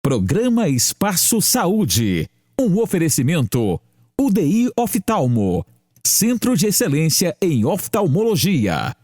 Programa Espaço Saúde. Um oferecimento UDI Oftalmo, Centro de Excelência em Oftalmologia.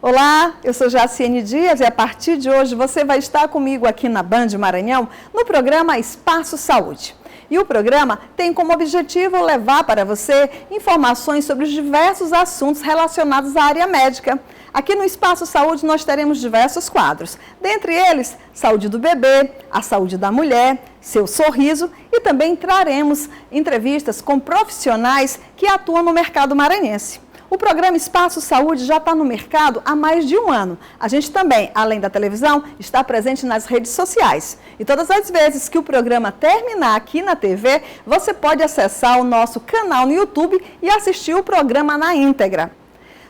Olá, eu sou Jaciene Dias e a partir de hoje você vai estar comigo aqui na Band Maranhão no programa Espaço Saúde. E o programa tem como objetivo levar para você informações sobre os diversos assuntos relacionados à área médica. Aqui no Espaço Saúde nós teremos diversos quadros, dentre eles, saúde do bebê, a saúde da mulher, seu sorriso e também traremos entrevistas com profissionais que atuam no mercado maranhense. O programa Espaço Saúde já está no mercado há mais de um ano. A gente também, além da televisão, está presente nas redes sociais. E todas as vezes que o programa terminar aqui na TV, você pode acessar o nosso canal no YouTube e assistir o programa na íntegra.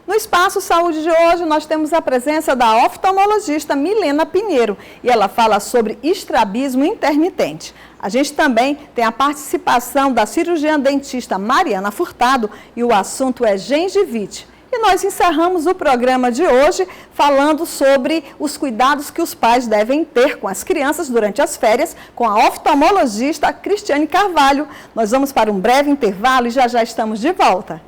No Espaço Saúde de hoje, nós temos a presença da oftalmologista Milena Pinheiro e ela fala sobre estrabismo intermitente. A gente também tem a participação da cirurgiã dentista Mariana Furtado e o assunto é gengivite. E nós encerramos o programa de hoje falando sobre os cuidados que os pais devem ter com as crianças durante as férias com a oftalmologista Cristiane Carvalho. Nós vamos para um breve intervalo e já estamos de volta.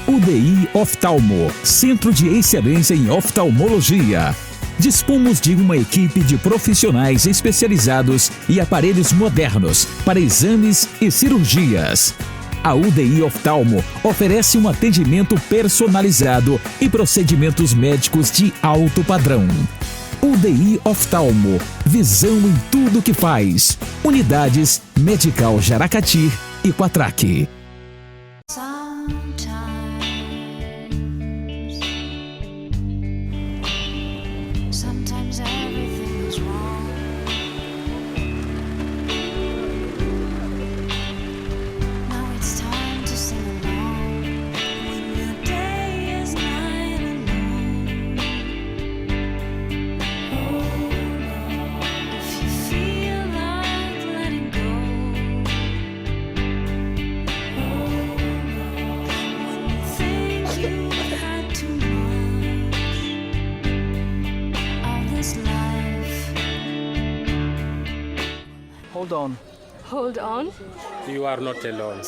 UDI Oftalmo, Centro de Excelência em Oftalmologia. Dispomos de uma equipe de profissionais especializados e aparelhos modernos para exames e cirurgias. A UDI Oftalmo oferece um atendimento personalizado e procedimentos médicos de alto padrão. UDI Oftalmo, visão em tudo que faz. Unidades Medical Jaracati e Quatraque. Sometimes everything is wrong. Now it's time to sing along. When your day is night alone. Hold on. If you feel like letting go. Hold on. When you think you've had too much. Hold on. Hold on. You are not alone.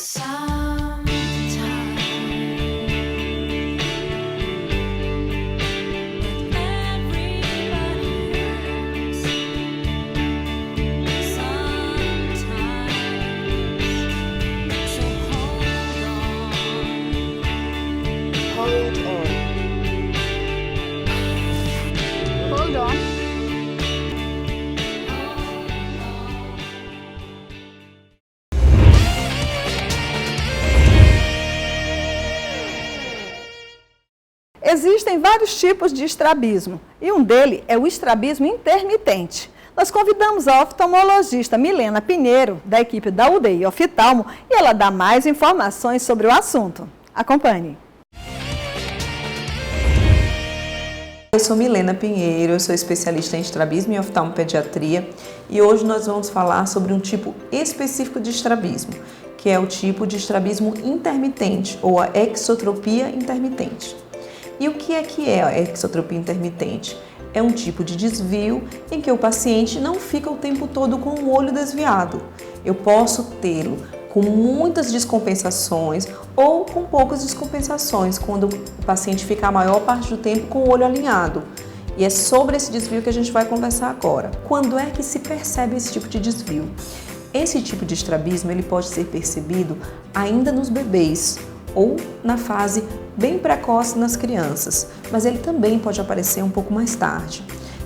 Hold on. Hold on. Existem vários tipos de estrabismo e um deles é o estrabismo intermitente. Nós convidamos a oftalmologista Milena Pinheiro, da equipe da UDI Oftalmo, e ela dá mais informações sobre o assunto. Acompanhe. Eu sou Milena Pinheiro, eu sou especialista em estrabismo e oftalmopediatria e hoje nós vamos falar sobre um tipo específico de estrabismo, que é o tipo de estrabismo intermitente ou a exotropia intermitente. E o que é a exotropia intermitente? É um tipo de desvio em que o paciente não fica o tempo todo com o olho desviado. Eu posso tê-lo com muitas descompensações ou com poucas descompensações, quando o paciente fica a maior parte do tempo com o olho alinhado. E é sobre esse desvio que a gente vai conversar agora. Quando é que se percebe esse tipo de desvio? Esse tipo de estrabismo ele pode ser percebido ainda nos bebês ou na fase bem precoce nas crianças, mas ele também pode aparecer um pouco mais tarde.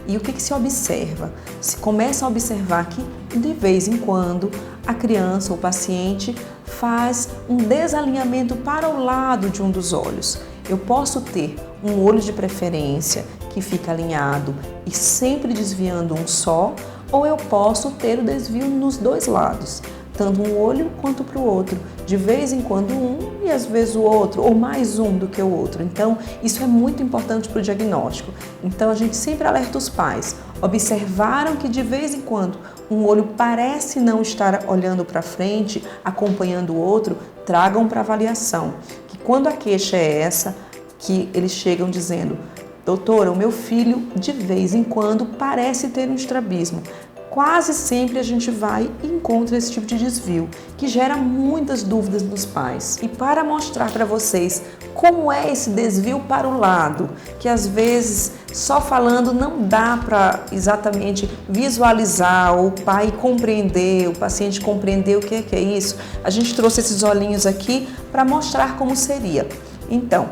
E o que se observa? Se começa a observar que, de vez em quando, a criança ou o paciente faz um desalinhamento para o lado de um dos olhos. Eu posso ter um olho de preferência que fica alinhado e sempre desviando um só, ou eu posso ter o desvio nos dois lados, tanto um olho quanto para o outro, de vez em quando um e às vezes o outro, ou mais um do que o outro. Então, isso é muito importante para o diagnóstico. Então, a gente sempre alerta os pais. Observaram que de vez em quando um olho parece não estar olhando para frente, acompanhando o outro, tragam para avaliação. Que quando a queixa é essa, que eles chegam dizendo: doutora, o meu filho de vez em quando parece ter um estrabismo. Quase sempre a gente vai e encontra esse tipo de desvio, que gera muitas dúvidas nos pais. E para mostrar para vocês como é esse desvio para o lado, que às vezes só falando não dá para exatamente visualizar, ou o pai compreender, o paciente compreender o que é isso, a gente trouxe esses olhinhos aqui para mostrar como seria. Então,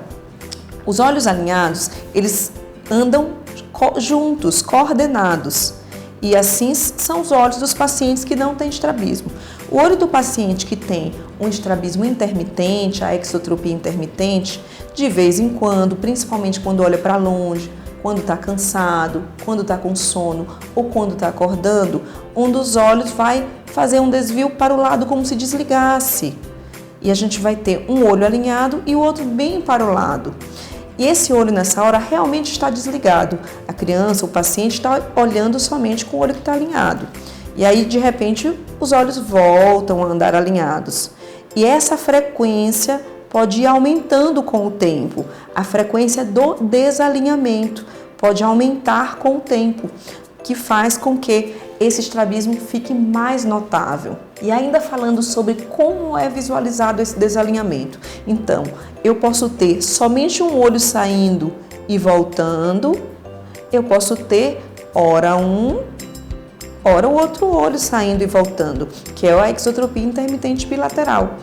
os olhos alinhados, eles andam juntos, coordenados. E assim são os olhos dos pacientes que não têm estrabismo. O olho do paciente que tem um estrabismo intermitente, a exotropia intermitente, de vez em quando, principalmente quando olha para longe, quando está cansado, quando está com sono ou quando está acordando, um dos olhos vai fazer um desvio para o lado como se desligasse. E a gente vai ter um olho alinhado e o outro bem para o lado. E esse olho nessa hora realmente está desligado. A criança, o paciente está olhando somente com o olho que está alinhado. E aí, de repente, os olhos voltam a andar alinhados. E essa frequência pode ir aumentando com o tempo. A frequência do desalinhamento pode aumentar com o tempo, que faz com que esse estrabismo fique mais notável. E ainda falando sobre como é visualizado esse desalinhamento. Então, eu posso ter somente um olho saindo e voltando, eu posso ter ora um, ora o outro olho saindo e voltando, que é a exotropia intermitente bilateral.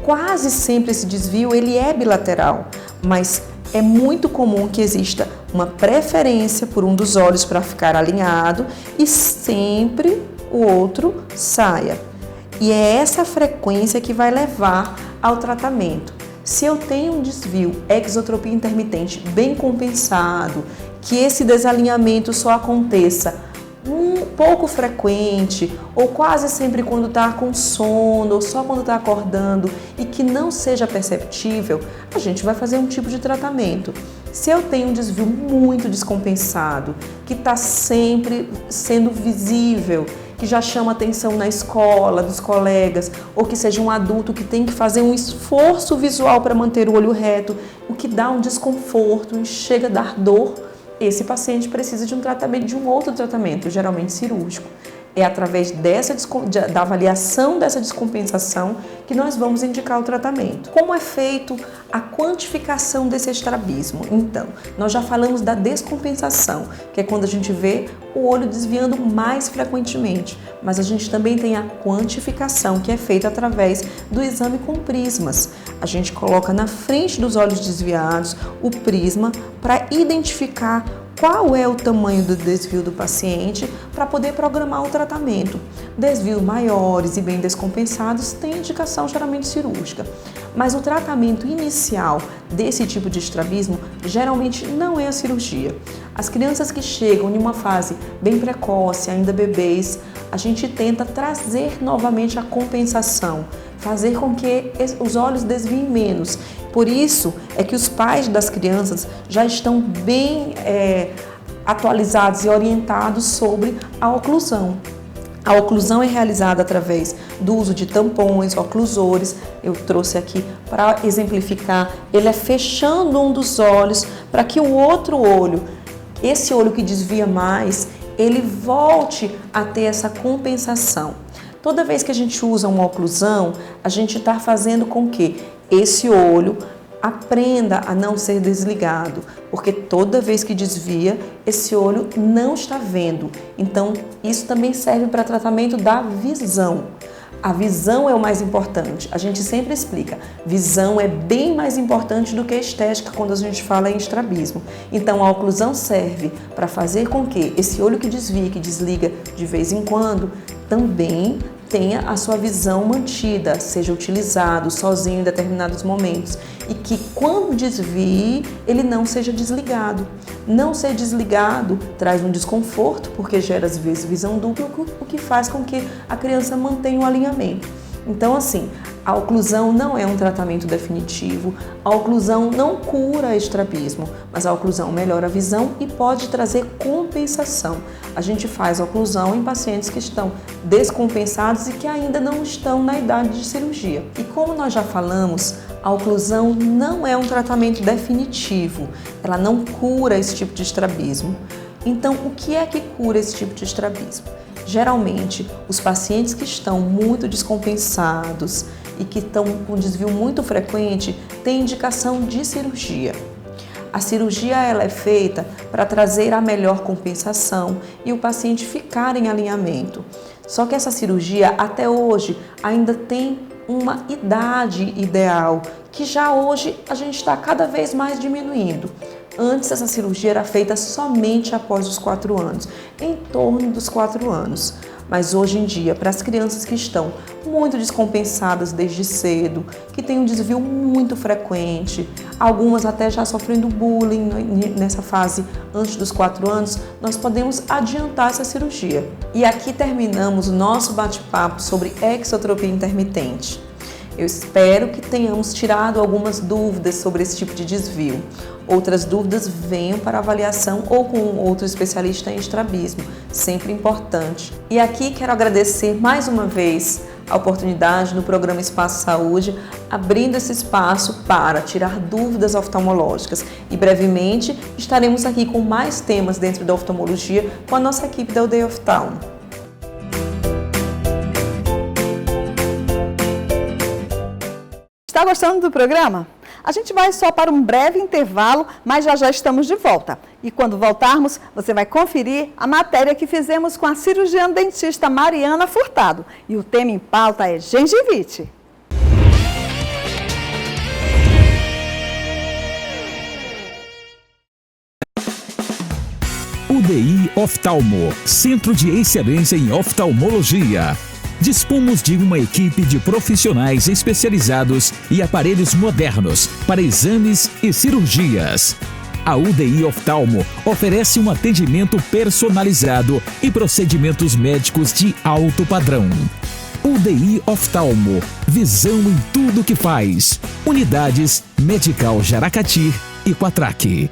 Quase sempre esse desvio ele é bilateral, mas é muito comum que exista uma preferência por um dos olhos para ficar alinhado e sempre o outro saia. E é essa frequência que vai levar ao tratamento. Se eu tenho um desvio exotropia intermitente bem compensado, que esse desalinhamento só aconteça um pouco frequente, ou quase sempre quando está com sono, ou só quando está acordando, e que não seja perceptível, a gente vai fazer um tipo de tratamento. Se eu tenho um desvio muito descompensado, que está sempre sendo visível, que já chama atenção na escola, dos colegas, ou que seja um adulto que tem que fazer um esforço visual para manter o olho reto, o que dá um desconforto e chega a dar dor, esse paciente precisa de um tratamento, de um outro tratamento, geralmente cirúrgico. É através da avaliação dessa descompensação que nós vamos indicar o tratamento. Como é feito a quantificação desse estrabismo? Então, nós já falamos da descompensação, que é quando a gente vê o olho desviando mais frequentemente, mas a gente também tem a quantificação, que é feita através do exame com prismas. A gente coloca na frente dos olhos desviados o prisma para identificar qual é o tamanho do desvio do paciente para poder programar o tratamento. Desvios maiores e bem descompensados têm indicação geralmente cirúrgica. Mas o tratamento inicial desse tipo de estrabismo geralmente não é a cirurgia. As crianças que chegam em uma fase bem precoce, ainda bebês, a gente tenta trazer novamente a compensação, fazer com que os olhos desviem menos. Por isso é que os pais das crianças já estão bem atualizados e orientados sobre a oclusão. A oclusão é realizada através do uso de tampões, oclusores. Eu trouxe aqui para exemplificar. Ele é fechando um dos olhos para que o outro olho, esse olho que desvia mais, ele volte a ter essa compensação. Toda vez que a gente usa uma oclusão, a gente está fazendo com que esse olho aprenda a não ser desligado, porque toda vez que desvia, esse olho não está vendo. Então, isso também serve para tratamento da visão. A visão é o mais importante. A gente sempre explica, visão é bem mais importante do que a estética quando a gente fala em estrabismo. Então, a oclusão serve para fazer com que esse olho que desvia, que desliga de vez em quando, também tenha a sua visão mantida, seja utilizado sozinho em determinados momentos e que quando desvie, ele não seja desligado. Não ser desligado traz um desconforto, porque gera às vezes visão dupla, o que faz com que a criança mantenha o alinhamento. Então, assim, a oclusão não é um tratamento definitivo, a oclusão não cura estrabismo, mas a oclusão melhora a visão e pode trazer compensação. A gente faz oclusão em pacientes que estão descompensados e que ainda não estão na idade de cirurgia. E como nós já falamos, a oclusão não é um tratamento definitivo, ela não cura esse tipo de estrabismo. Então, o que é que cura esse tipo de estrabismo? Geralmente, os pacientes que estão muito descompensados e que estão com desvio muito frequente têm indicação de cirurgia. A cirurgia ela é feita para trazer a melhor compensação e o paciente ficar em alinhamento. Só que essa cirurgia, até hoje, ainda tem uma idade ideal, que já hoje a gente está cada vez mais diminuindo. Antes, essa cirurgia era feita somente após os 4 anos, em torno dos 4 anos. Mas hoje em dia, para as crianças que estão muito descompensadas desde cedo, que têm um desvio muito frequente, algumas até já sofrendo bullying nessa fase antes dos 4 anos, nós podemos adiantar essa cirurgia. E aqui terminamos o nosso bate-papo sobre exotropia intermitente. Eu espero que tenhamos tirado algumas dúvidas sobre esse tipo de desvio. Outras dúvidas venham para avaliação ou com outro especialista em estrabismo, sempre importante. E aqui quero agradecer mais uma vez a oportunidade no programa Espaço Saúde, abrindo esse espaço para tirar dúvidas oftalmológicas. E brevemente estaremos aqui com mais temas dentro da oftalmologia com a nossa equipe da Aldeia Oftalmo. Está gostando do programa? A gente vai só para um breve intervalo, mas já estamos de volta. E quando voltarmos, você vai conferir a matéria que fizemos com a cirurgiã dentista Mariana Furtado. E o tema em pauta é gengivite. UDI Oftalmo, Centro de Excelência em Oftalmologia. Dispomos de uma equipe de profissionais especializados e aparelhos modernos para exames e cirurgias. A UDI Oftalmo oferece um atendimento personalizado e procedimentos médicos de alto padrão. UDI Oftalmo, visão em tudo que faz. Unidades Medical Jaracati e Quatraque.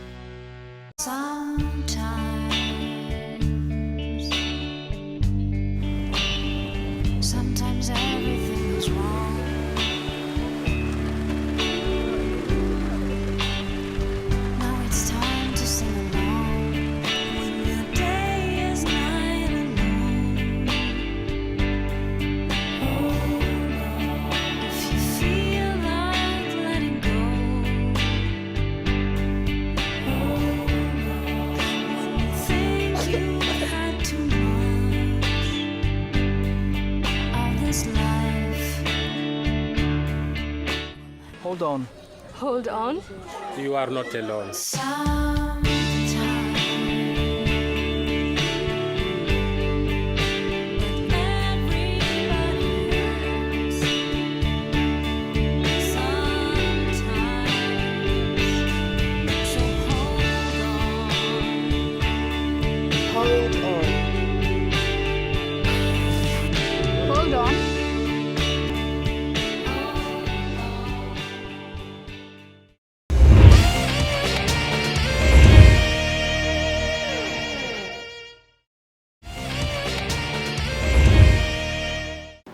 Sometimes everything is wrong. Now it's time to sing along when your day is night alone. If you feel like letting go, when you think you've had too much of this life. Hold on. Hold on. You are not alone. Sometimes everybody hurts. Sometimes, so hold on. Hold on.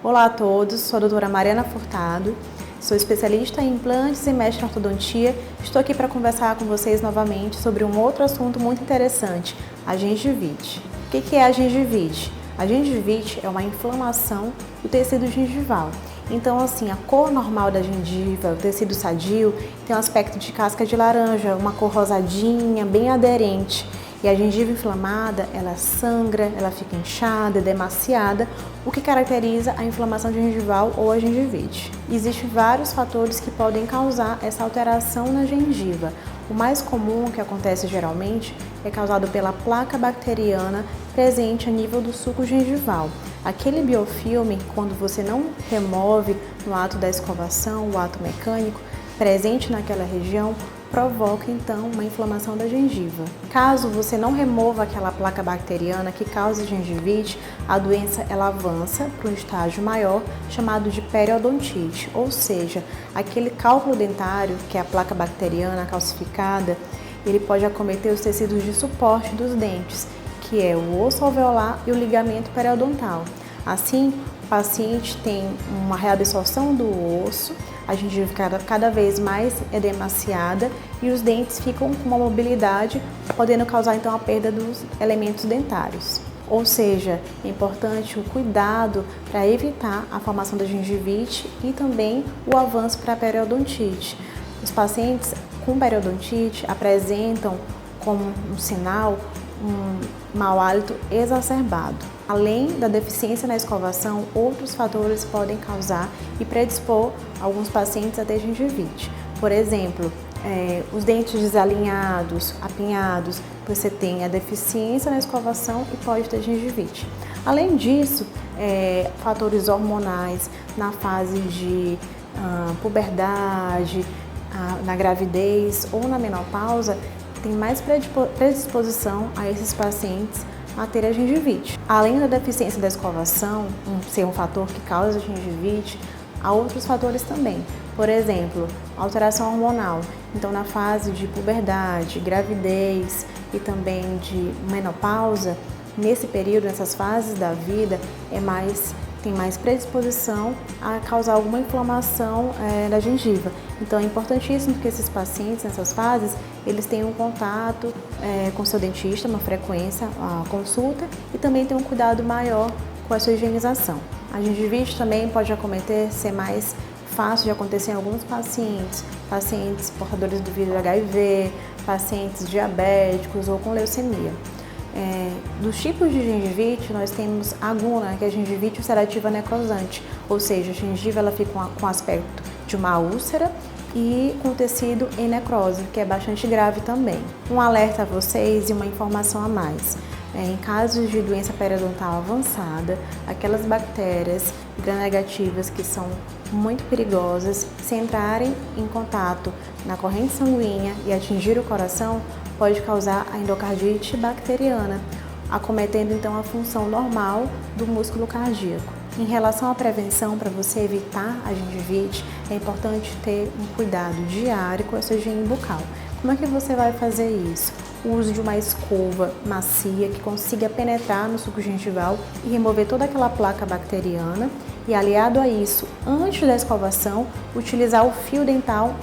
Olá a todos, sou a doutora Mariana Furtado, sou especialista em implantes e mestre em ortodontia. Estou aqui para conversar com vocês novamente sobre um outro assunto muito interessante, a gengivite. O que é a gengivite? A gengivite é uma inflamação do tecido gengival. Então, assim, a cor normal da gengiva, o tecido sadio, tem um aspecto de casca de laranja, uma cor rosadinha, bem aderente. E a gengiva inflamada, ela sangra, ela fica inchada, demasiada, o que caracteriza a inflamação gengival ou a gengivite. Existem vários fatores que podem causar essa alteração na gengiva. O mais comum, que acontece geralmente, é causado pela placa bacteriana presente a nível do suco gengival. Aquele biofilme, quando você não remove no ato da escovação, o ato mecânico, presente naquela região, provoca então uma inflamação da gengiva. Caso você não remova aquela placa bacteriana que causa gengivite, a doença ela avança para um estágio maior chamado de periodontite, ou seja, aquele cálculo dentário, que é a placa bacteriana calcificada, ele pode acometer os tecidos de suporte dos dentes, que é o osso alveolar e o ligamento periodontal. Assim, o paciente tem uma reabsorção do osso, a gengiva fica cada vez mais edemaciada e os dentes ficam com uma mobilidade, podendo causar então a perda dos elementos dentários. Ou seja, é importante o cuidado para evitar a formação da gengivite e também o avanço para a periodontite. Os pacientes com periodontite apresentam como um sinal um mau hálito exacerbado. Além da deficiência na escovação, outros fatores podem causar e predispor alguns pacientes a ter gengivite. Por exemplo, os dentes desalinhados, apinhados, você tem a deficiência na escovação e pode ter gengivite. Além disso, fatores hormonais na fase de puberdade, na gravidez ou na menopausa, tem mais predisposição a esses pacientes a ter a gengivite. Além da deficiência da escovação ser um fator que causa gengivite, há outros fatores também. Por exemplo, alteração hormonal. Então, na fase de puberdade, gravidez e também de menopausa, nesse período, nessas fases da vida, tem mais predisposição a causar alguma inflamação da gengiva. Então é importantíssimo que esses pacientes, nessas fases, eles tenham contato com seu dentista, uma frequência, a consulta, e também tenham um cuidado maior com a sua higienização. A gengivite também pode ser mais fácil de acontecer em alguns pacientes portadores do vírus HIV, pacientes diabéticos ou com leucemia. Dos tipos de gengivite, nós temos a guna, que é a gengivite ulcerativa necrosante, ou seja, a gengiva ela fica com aspecto de uma úlcera e com tecido em necrose, que é bastante grave também. Um alerta a vocês e uma informação a mais. Em casos de doença periodontal avançada, aquelas bactérias gram-negativas que são muito perigosas, se entrarem em contato na corrente sanguínea e atingir o coração, pode causar a endocardite bacteriana, acometendo então a função normal do músculo cardíaco. Em relação à prevenção, para você evitar a gengivite, é importante ter um cuidado diário com a sua higiene bucal. Como é que você vai fazer isso? O uso de uma escova macia que consiga penetrar no suco gengival e remover toda aquela placa bacteriana e, aliado a isso, antes da escovação, utilizar o fio dental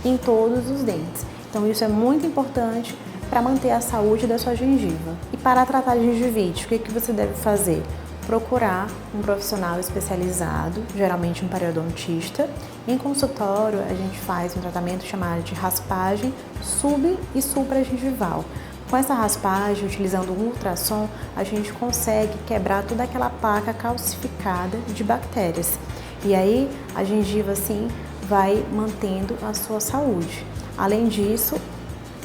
em todos os dentes. Então isso é muito importante para manter a saúde da sua gengiva. E para tratar de gengivite, o que você deve fazer? Procurar um profissional especializado, geralmente um periodontista. Em consultório, a gente faz um tratamento chamado de raspagem sub- e supragengival. Com essa raspagem, utilizando um ultrassom, a gente consegue quebrar toda aquela placa calcificada de bactérias. E aí, a gengiva, assim, vai mantendo a sua saúde. Além disso,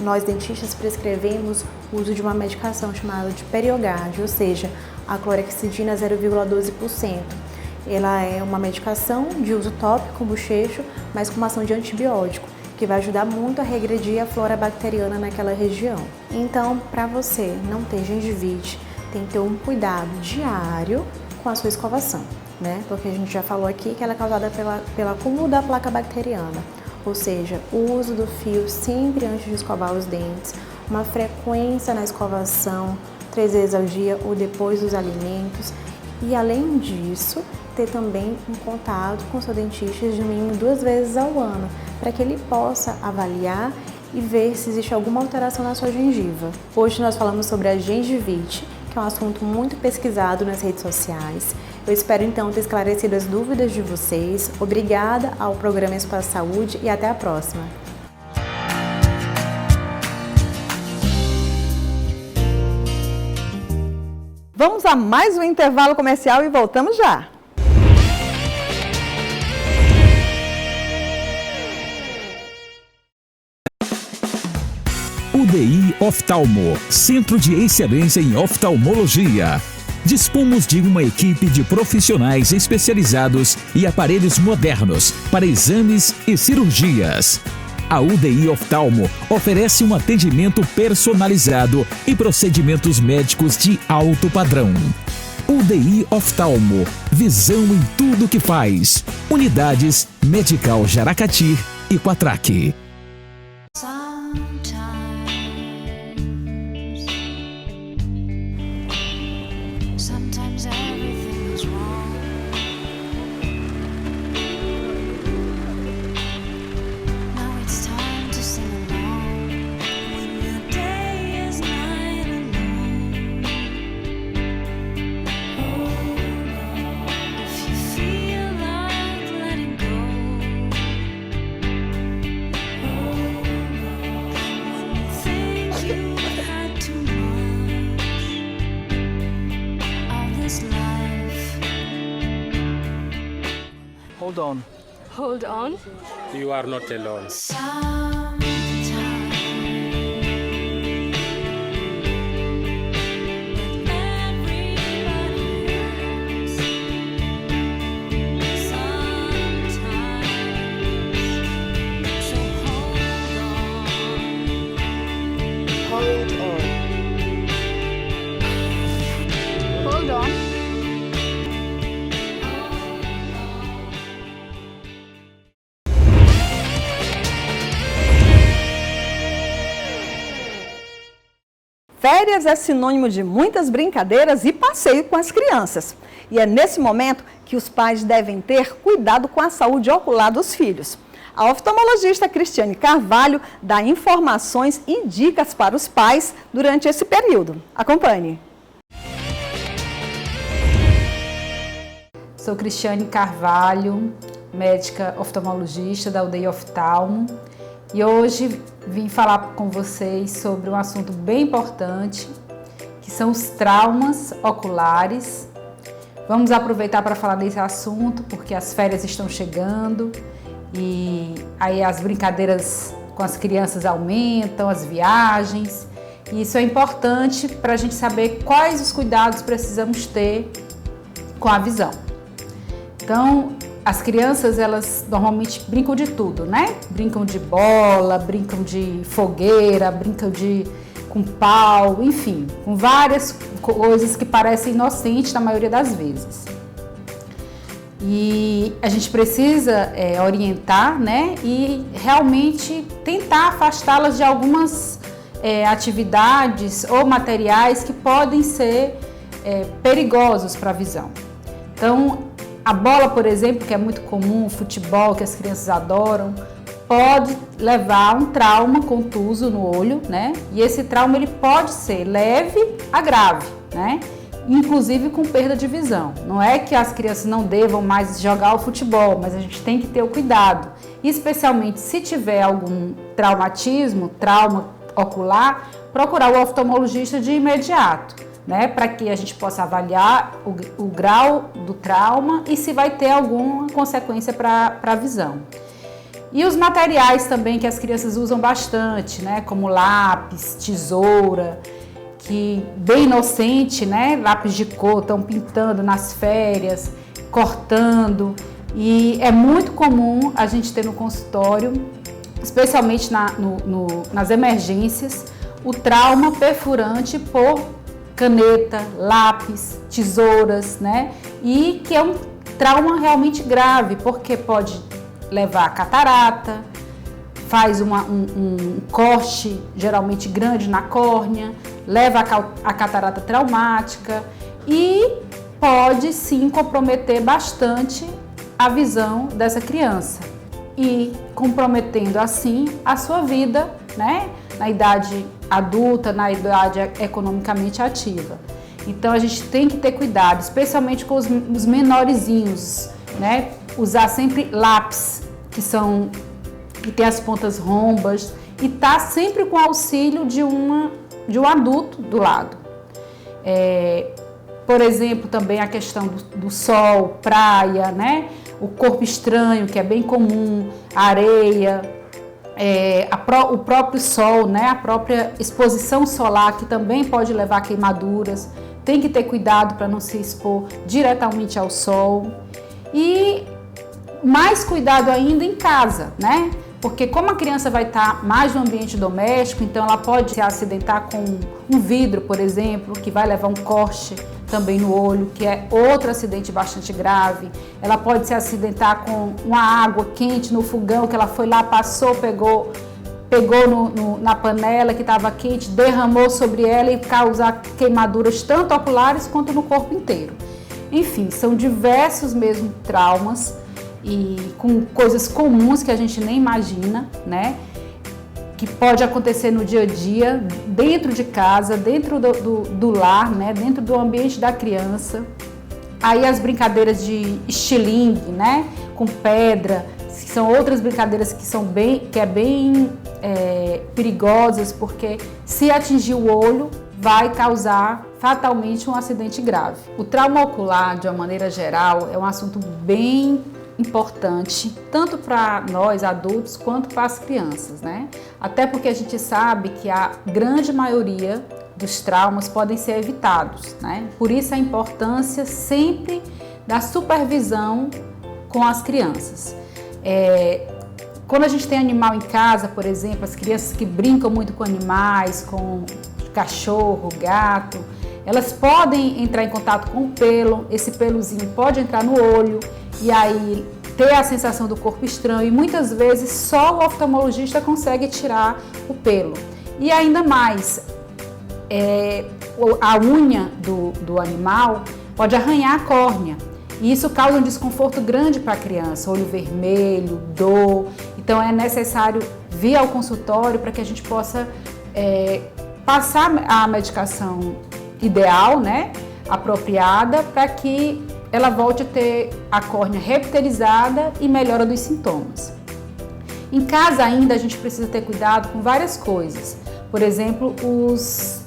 nós dentistas prescrevemos o uso de uma medicação chamada de Periogard, ou seja, a clorexidina 0,12%. Ela é uma medicação de uso tópico, bochecho, mas com uma ação de antibiótico, que vai ajudar muito a regredir a flora bacteriana naquela região. Então, para você não ter gengivite, tem que ter um cuidado diário com a sua escovação, né? Porque a gente já falou aqui que ela é causada pelo acúmulo da placa bacteriana. Ou seja, o uso do fio sempre antes de escovar os dentes, uma frequência na escovação, 3 vezes ao dia ou depois dos alimentos. E além disso, ter também um contato com o seu dentista de no mínimo 2 vezes ao ano, para que ele possa avaliar e ver se existe alguma alteração na sua gengiva. Hoje nós falamos sobre a gengivite, que é um assunto muito pesquisado nas redes sociais. Eu espero então ter esclarecido as dúvidas de vocês. Obrigada ao programa Espaço Saúde e até a próxima. Vamos a mais um intervalo comercial e voltamos já. UDI Oftalmo, Centro de Excelência em Oftalmologia. Dispomos de uma equipe de profissionais especializados e aparelhos modernos para exames e cirurgias. A UDI Oftalmo oferece um atendimento personalizado e procedimentos médicos de alto padrão. UDI Oftalmo, visão em tudo que faz. Unidades Medical Jaracati e Quatraque. Sometimes everything is wrong. Now it's time to sing along when your day is night alone. If you feel like letting go, when you think you've had too much of this life. Hold on. Hold on. You are not alone. Hold on. Férias é sinônimo de muitas brincadeiras e passeio com as crianças. E é nesse momento que os pais devem ter cuidado com a saúde ocular dos filhos. A oftalmologista Cristiane Carvalho dá informações e dicas para os pais durante esse período. Acompanhe. Sou Cristiane Carvalho, médica oftalmologista da UDI Oftalmo, e hoje vim falar com vocês sobre um assunto bem importante, que são os traumas oculares. Vamos aproveitar para falar desse assunto, porque as férias estão chegando e aí as brincadeiras com as crianças aumentam, as viagens, e isso é importante para a gente saber quais os cuidados precisamos ter com a visão. Então, as crianças, elas normalmente brincam de tudo, né? Brincam de bola, brincam de fogueira, brincam com pau, enfim, com várias coisas que parecem inocentes na maioria das vezes. E a gente precisa orientar, né? E realmente tentar afastá-las de algumas atividades ou materiais que podem ser perigosos para a visão. Então, a bola, por exemplo, que é muito comum, o futebol, que as crianças adoram, pode levar a um trauma contuso no olho, né? E esse trauma ele pode ser leve a grave, né? Inclusive com perda de visão. Não é que as crianças não devam mais jogar o futebol, mas a gente tem que ter o cuidado. Especialmente se tiver algum traumatismo, trauma ocular, procurar o oftalmologista de imediato, né, para que a gente possa avaliar o grau do trauma e se vai ter alguma consequência para a visão. E os materiais também que as crianças usam bastante, né, como lápis, tesoura, que bem inocente, né, lápis de cor, estão pintando nas férias, cortando, e é muito comum a gente ter no consultório, especialmente nas emergências, o trauma perfurante por caneta, lápis, tesouras, né? E que é um trauma realmente grave, porque pode levar a catarata, faz um corte geralmente grande na córnea, leva a catarata traumática e pode sim comprometer bastante a visão dessa criança e comprometendo assim a sua vida, né? Na idade adulta, na idade economicamente ativa. Então a gente tem que ter cuidado, especialmente com os menorzinhos, né? Usar sempre lápis, que tem as pontas rombas, e tá sempre com auxílio de um adulto do lado. Por exemplo, também a questão do sol, praia, né? O corpo estranho, que é bem comum, areia, o próprio sol, né? A própria exposição solar, que também pode levar a queimaduras. Tem que ter cuidado para não se expor diretamente ao sol. E mais cuidado ainda em casa, né? Porque como a criança vai estar mais no ambiente doméstico, então ela pode se acidentar com um vidro, por exemplo, que vai levar um corte também no olho, que é outro acidente bastante grave. Ela pode se acidentar com uma água quente no fogão, que ela foi lá, passou, pegou na panela que estava quente, derramou sobre ela e causar queimaduras tanto oculares quanto no corpo inteiro. Enfim, são diversos mesmo traumas e com coisas comuns que a gente nem imagina, né? Que pode acontecer no dia a dia, dentro de casa, dentro do lar, né? Dentro do ambiente da criança. Aí as brincadeiras de estilingue, né? Com pedra, que são outras brincadeiras que é bem perigosas, porque se atingir o olho, vai causar fatalmente um acidente grave. O trauma ocular, de uma maneira geral, é um assunto bem importante, tanto para nós adultos quanto para as crianças, né? Até porque a gente sabe que a grande maioria dos traumas podem ser evitados, né? Por isso a importância sempre da supervisão com as crianças. Quando a gente tem animal em casa, por exemplo, as crianças que brincam muito com animais, com cachorro, gato, elas podem entrar em contato com o pelo, esse pelozinho pode entrar no olho e aí ter a sensação do corpo estranho, e muitas vezes só o oftalmologista consegue tirar o pelo. E ainda mais, a unha do animal pode arranhar a córnea, e isso causa um desconforto grande para a criança, olho vermelho, dor. Então é necessário vir ao consultório para que a gente possa passar a medicação ideal, né, apropriada, para que ela volte a ter a córnea revitalizada e melhora dos sintomas. Em casa ainda a gente precisa ter cuidado com várias coisas. Por exemplo, os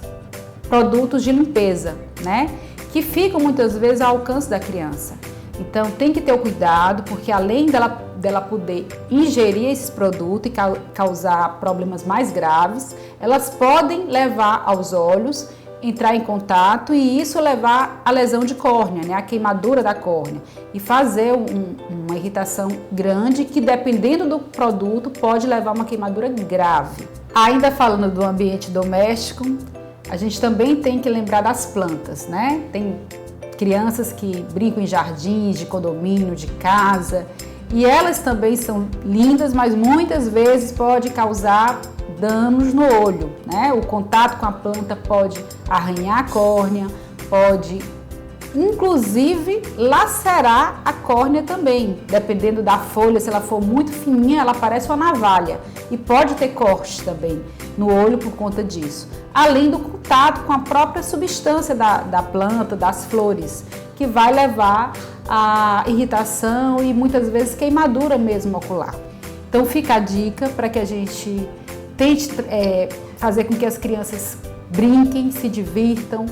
produtos de limpeza, né, que ficam muitas vezes ao alcance da criança. Então tem que ter o cuidado, porque além dela poder ingerir esses produtos e causar problemas mais graves, elas podem levar aos olhos, entrar em contato e isso levar à lesão de córnea, né, a queimadura da córnea, e fazer uma irritação grande que, dependendo do produto, pode levar a uma queimadura grave. Ainda falando do ambiente doméstico, a gente também tem que lembrar das plantas, né? Tem crianças que brincam em jardins, de condomínio, de casa, e elas também são lindas, mas muitas vezes pode causar danos no olho, né? O contato com a planta pode arranhar a córnea, pode inclusive lacerar a córnea também, dependendo da folha. Se ela for muito fininha, ela parece uma navalha e pode ter cortes também no olho por conta disso. Além do contato com a própria substância da planta, das flores, que vai levar a irritação e muitas vezes queimadura mesmo ocular. Então fica a dica para que a gente tente fazer com que as crianças brinquem, se divirtam.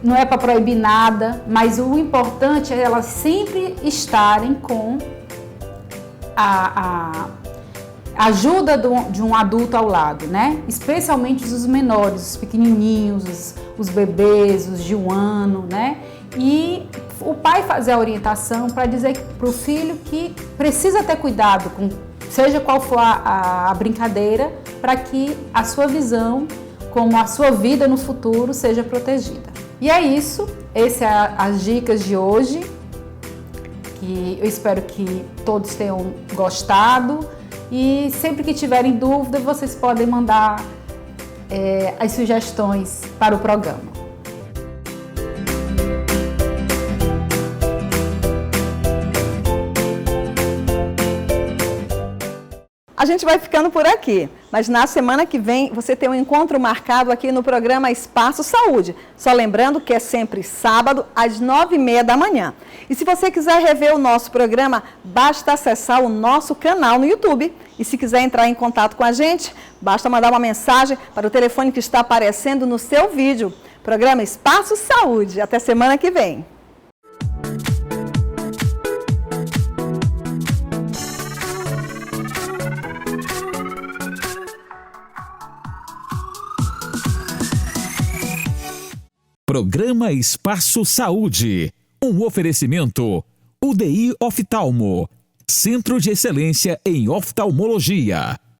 Não é para proibir nada, mas o importante é elas sempre estarem com a ajuda de um adulto ao lado, né? Especialmente os menores, os pequenininhos, os bebês, os de 1 ano, né? E o pai fazer a orientação para dizer para o filho que precisa ter cuidado com seja qual for a brincadeira, para que a sua visão, como a sua vida no futuro, seja protegida. E é isso, essas são as dicas de hoje, que eu espero que todos tenham gostado, e sempre que tiverem dúvida, vocês podem mandar as sugestões para o programa. A gente vai ficando por aqui, mas na semana que vem você tem um encontro marcado aqui no programa Espaço Saúde. Só lembrando que é sempre sábado, às 9h30 da manhã. E se você quiser rever o nosso programa, basta acessar o nosso canal no YouTube. E se quiser entrar em contato com a gente, basta mandar uma mensagem para o telefone que está aparecendo no seu vídeo. Programa Espaço Saúde. Até semana que vem. Programa Espaço Saúde. Um oferecimento. UDI Oftalmo. Centro de Excelência em Oftalmologia.